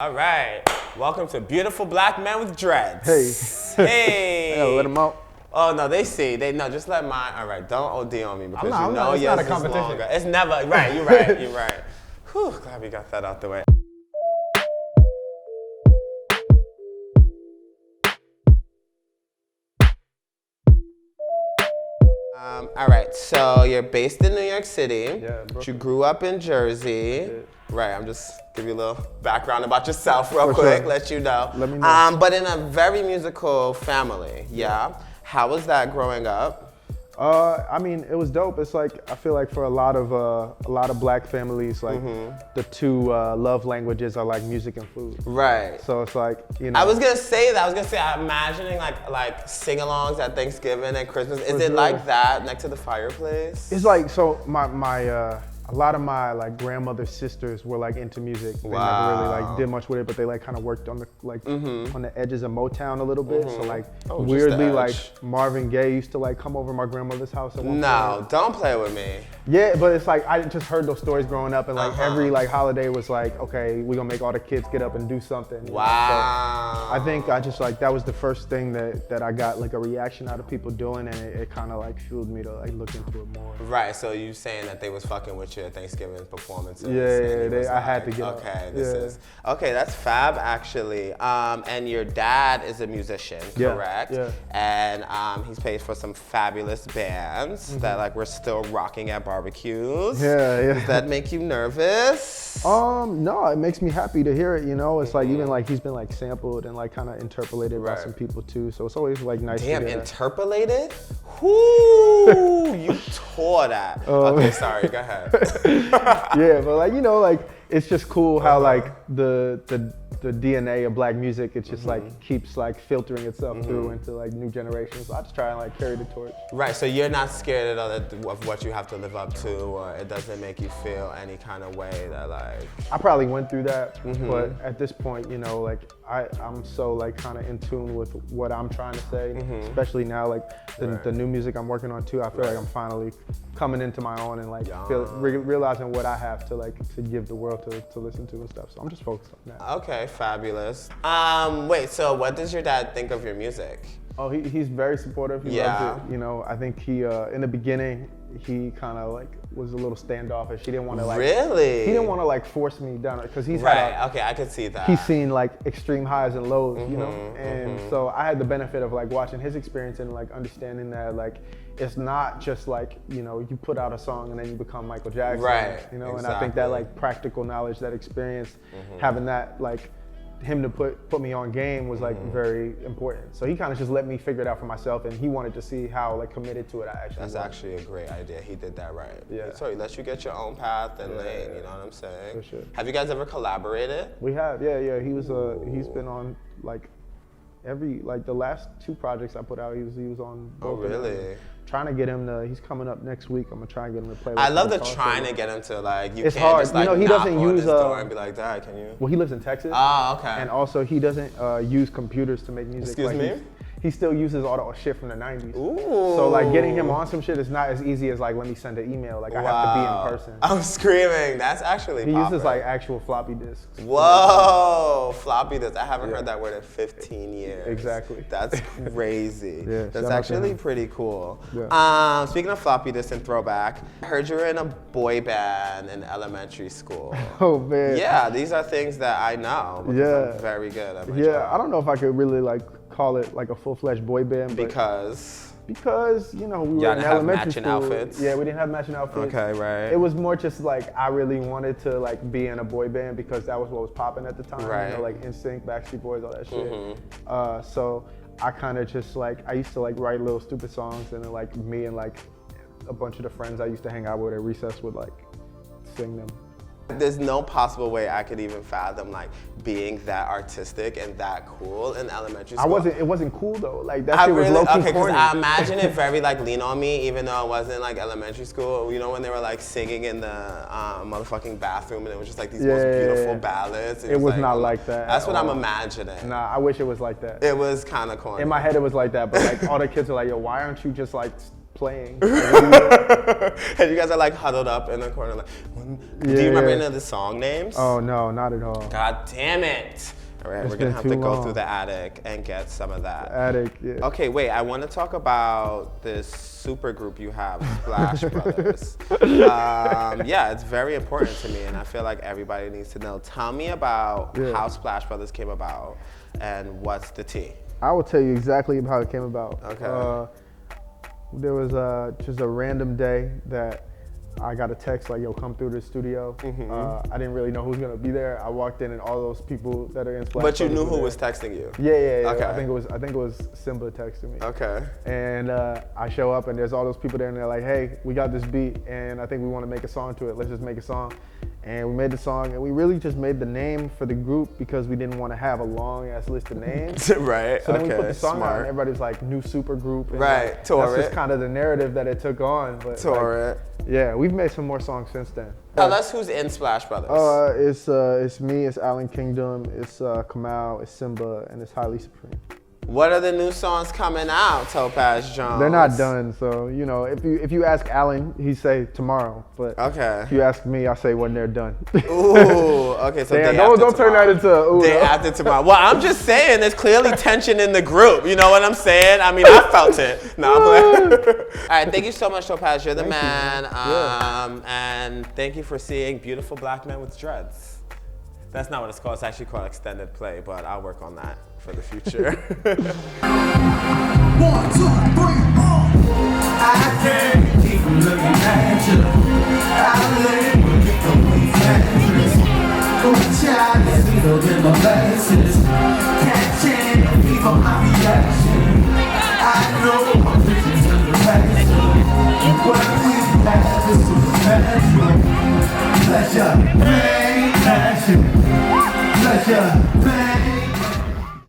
All right, welcome to Beautiful Black Men with Dreads. Hey. Hey. Yeah, let them out. Oh no, they see. No, just let mine. All right, don't OD on me because I'm not, it's yours not a is competition. longer. It's never, right, you're right, you're right. Whew, glad we got that out the way. All right, so you're based in New York City. Yeah, but you grew up in Jersey. Right, I'm just give you a little background about yourself real For quick, sure. let you know. Let me know. But in a very musical family, yeah. How was that growing up? I mean, it was dope. It's like I feel like for a lot of black families, like the two love languages are like music and food. Right. So it's like, you know. I was gonna say that. I'm imagining like sing-alongs at Thanksgiving and Christmas. Is it sure. like that next to the fireplace? It's like, so a lot of my like grandmother's sisters were like into music. They never really like did much with it, but they like kind of worked on the like on the edges of Motown a little bit. So like weirdly like Marvin Gaye used to like come over to my grandmother's house at one point. Don't play with me. Yeah, but it's like I just heard those stories growing up, and like every like holiday was like, okay, we're gonna make all the kids get up and do something. Wow. So I think I just like that was the first thing that I got like a reaction out of people doing, and it kind of like fueled me to like look into it more. Right. So you saying that they was fucking with your Thanksgiving performances? Yeah, I had to get up. Okay, that's fab actually. And your dad is a musician, correct? Yeah. And he's paid for some fabulous bands that like we're still rocking at barbecues. Yeah. Does that make you nervous? No, it makes me happy to hear it. You know, it's like even like he's been like sampled and like kind of interpolated by some people too. So it's always like nice. Damn, to interpolated? Whoo! You tore that. Okay, sorry. Go ahead. Yeah, but like, you know, like it's just cool how like the DNA of black music, it just like keeps like filtering itself through into like new generations. So I just try and like carry the torch. Right, so you're not scared at all of what you have to live up to, or it doesn't make you feel any kind of way that like... I probably went through that, but at this point, you know, like I'm so like kind of in tune with what I'm trying to say, especially now like the new music I'm working on too. I feel like I'm finally coming into my own and like realizing what I have to like to give the world to listen to and stuff. So I'm just focused on that. Okay, fabulous. Wait, so what does your dad think of your music? Oh, he's very supportive. He loves it. You know, I think he in the beginning he kind of like was a little standoffish. He didn't want to like Really? He didn't want to like force me down because he's okay, I could see that. He's seen like extreme highs and lows, you know, and so I had the benefit of like watching his experience and like understanding that like it's not just like, you know, you put out a song and then you become Michael Jackson, right? You know, and I think that like practical knowledge, that experience, having that like him to put me on game was like very important. So he kind of just let me figure it out for myself, and he wanted to see how like committed to it I actually was. That's actually a great idea. He did that right. Yeah. So he lets you get your own path and lane. You know what I'm saying? For sure. Have you guys ever collaborated? We have. Yeah. He was he's been on like the last 2 projects I put out. He was on both. Oh really? Trying to get him to. He's coming up next week. I'm gonna try and get him to play. I love the trying to get him to like. You it's can't hard. just like you know, he knock doesn't on use his door and be like, Dad, can you? Well, he lives in Texas. Oh, okay. And also, he doesn't use computers to make music. Excuse me? He still uses all the shit from the 90s. Ooh. So like getting him on some shit is not as easy as like let me send an email. Like I have to be in person. I'm screaming. That's actually He uses like actual floppy disks. Whoa, floppy disks. I haven't heard that word in 15 years. Exactly. That's crazy. That's shout out to actually him. pretty cool. Yeah. Speaking of floppy disks and throwback, I heard you were in a boy band in elementary school. Oh man. Yeah, these are things that I know. Because I'm very good at my job. I don't know if I could really like call it like a full-fledged boy band. Because, you know, we were in elementary school. Outfits? Yeah, we didn't have matching outfits. Okay, right. It was more just like I really wanted to like be in a boy band because that was what was popping at the time. Right. You know, like NSYNC, Backstreet Boys, all that shit. So I kind of just like, I used to like write little stupid songs, and then like me and like a bunch of the friends I used to hang out with at recess would like sing them. There's no possible way I could even fathom like being that artistic and that cool in elementary school. It wasn't cool though. Like that shit was low-key corny. I imagine it very like Lean On Me, even though it wasn't like elementary school. You know when they were like singing in the motherfucking bathroom and it was just like these most beautiful ballads. It was not like that. That's what I'm imagining. Nah, I wish it was like that. It was kind of corny. In my head it was like that, but like all the kids are like, yo, why aren't you just like playing. And you guys are like huddled up in the corner. Like, do you remember any of the song names? Oh no, not at all. God damn it! All right, we're gonna have to go through the attic and get some of that. Attic, yeah. Okay, wait. I want to talk about this super group you have, Splash Brothers. Yeah, it's very important to me, and I feel like everybody needs to know. Tell me about how Splash Brothers came about, and what's the tea? I will tell you exactly how it came about. Okay. There was just a random day that I got a text like, yo, come through the studio. I didn't really know who was gonna be there. I walked in and all those people that are in Splash But you Brothers knew who was texting you? Yeah. Okay. I think it was Simba texting me. Okay. And I show up and there's all those people there and they're like, hey, we got this beat and I think we want to make a song to it. Let's just make a song. And we made the song and we really just made the name for the group because we didn't want to have a long ass list of names. Right. So then we put the song out and everybody's like, new super group. And right. Like, that's just kind of the narrative that it took on. But yeah, we've made some more songs since then. Tell us who's in Splash Brothers. It's me, it's Alan Kingdom, it's Kamal, it's Simba, and it's Highly Supreme. What are the new songs coming out, Topaz Jones? They're not done, so you know, if you ask Alan, he say tomorrow. But if you ask me, I say when they're done. Ooh, okay, so don't turn that into ooh. Day after tomorrow. Well, I'm just saying, there's clearly tension in the group. You know what I'm saying? I mean, I felt it. No, I'm playing. All right, thank you so much, Topaz. You're the man. And thank you for seeing beautiful black men with dreads. That's not what it's called. It's actually called extended play, but I'll work on that for the future. 1, 2, 3, 4. I can't keep looking at you. I lay with the weak mattress. Oh, child, there's needles in my glasses. Can't change the beat on my reaction. I know I'm preaching to the pastor. What we have is supernatural. Pleasure.